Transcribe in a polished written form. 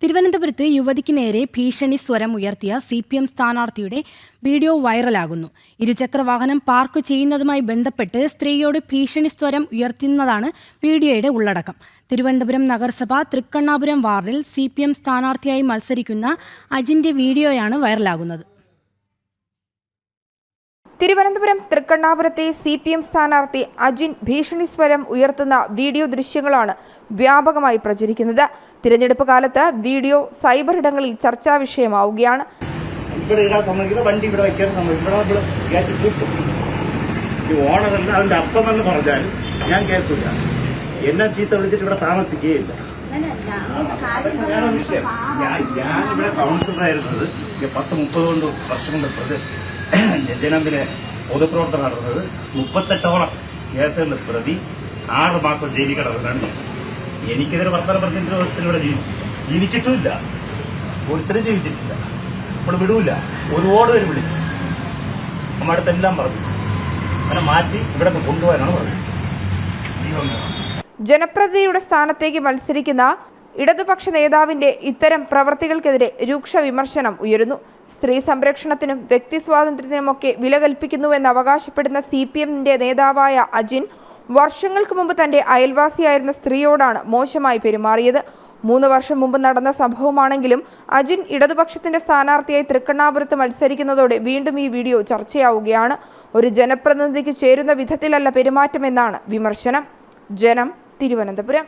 തിരുവനന്തപുരത്ത് യുവതിക്ക് നേരെ ഭീഷണി സ്വരം ഉയർത്തിയ CPM സ്ഥാനാർത്ഥിയുടെ വീഡിയോ വൈറലാകുന്നു. ഇരുചക്രവാഹനം പാർക്ക് ചെയ്യുന്നതുമായി ബന്ധപ്പെട്ട് സ്ത്രീയോട് ഭീഷണി സ്വരം ഉയർത്തുന്നതാണ് വീഡിയോയുടെ ഉള്ളടക്കം. തിരുവനന്തപുരം നഗരസഭ തൃക്കണ്ണാപുരം വാർഡിൽ CPM സ്ഥാനാർത്ഥിയായി മത്സരിക്കുന്ന അജിന്റെ വീഡിയോയാണ് വൈറലാകുന്നത്. തിരുവനന്തപുരം തൃക്കണ്ണാപുരത്തെ CPM സ്ഥാനാർത്ഥി അജിൻ ഭീഷണി സ്വരം ഉയർത്തുന്ന വീഡിയോ ദൃശ്യങ്ങളാണ് വ്യാപകമായി പ്രചരിക്കുന്നത്. തിരഞ്ഞെടുപ്പ് കാലത്ത് വീഡിയോ സൈബർ ഇടങ്ങളിൽ ചർച്ചാ വിഷയമാവുകയാണ്. എന്നെ ചീത്ത വിളിച്ചിട്ട് ഇവിടെ താമസിക്കുകയില്ല. ഞാനിവിടെ കൗൺസിലറായിരുന്നത് 10-30 വർഷം കൊണ്ട് ജനത്തിന് പൊതുപ്രവർത്തനം നടത്തുന്നത് 38ഓളം കേസുകളിൽ പ്രതി 6 മാസം ജയിലിൽ കിടന്നതാണ് ഞാൻ. എനിക്കെതിരെ വർത്തമാനത്തിലൂടെ ജീവിച്ചിട്ടുമില്ല, ഒരുത്തരും ജീവിച്ചിട്ടില്ല. ഇപ്പോൾ വിടൂല. ഒരുപാട് പേര് വിളിച്ച് നമ്മുടെ അടുത്തെല്ലാം പറഞ്ഞു അങ്ങനെ മാറ്റി ഇവിടെ കൊണ്ടുപോകാനാണ് പറഞ്ഞത്. ജനപ്രതിനിധിയുടെ സ്ഥാനത്തേക്ക് മത്സരിക്കുന്ന ഇടതുപക്ഷ നേതാവിന്റെ ഇത്തരം പ്രവർത്തികൾക്കെതിരെ രൂക്ഷ വിമർശനം ഉയരുന്നു. സ്ത്രീ സംരക്ഷണത്തിനും വ്യക്തി സ്വാതന്ത്ര്യത്തിനുമൊക്കെ വില കൽപ്പിക്കുന്നുവെന്ന് അവകാശപ്പെടുന്ന CPMന്റെ നേതാവായ അജിൻ വർഷങ്ങൾക്ക് മുമ്പ് തന്റെ അയൽവാസിയായിരുന്ന സ്ത്രീയോടാണ് മോശമായി പെരുമാറിയത്. 3 വർഷം മുമ്പ് നടന്ന സംഭവമാണെങ്കിലും അജിൻ ഇടതുപക്ഷത്തിന്റെ സ്ഥാനാർത്ഥിയായി തൃക്കണ്ണാപുരത്ത് മത്സരിക്കുന്നതോടെ വീണ്ടും ഈ വീഡിയോ ചർച്ചയാവുകയാണ്. ഒരു ജനപ്രതിനിധിക്ക് ചേരുന്ന വിധത്തിലല്ല പെരുമാറ്റമെന്നാണ് വിമർശനം. ജനം, തിരുവനന്തപുരം.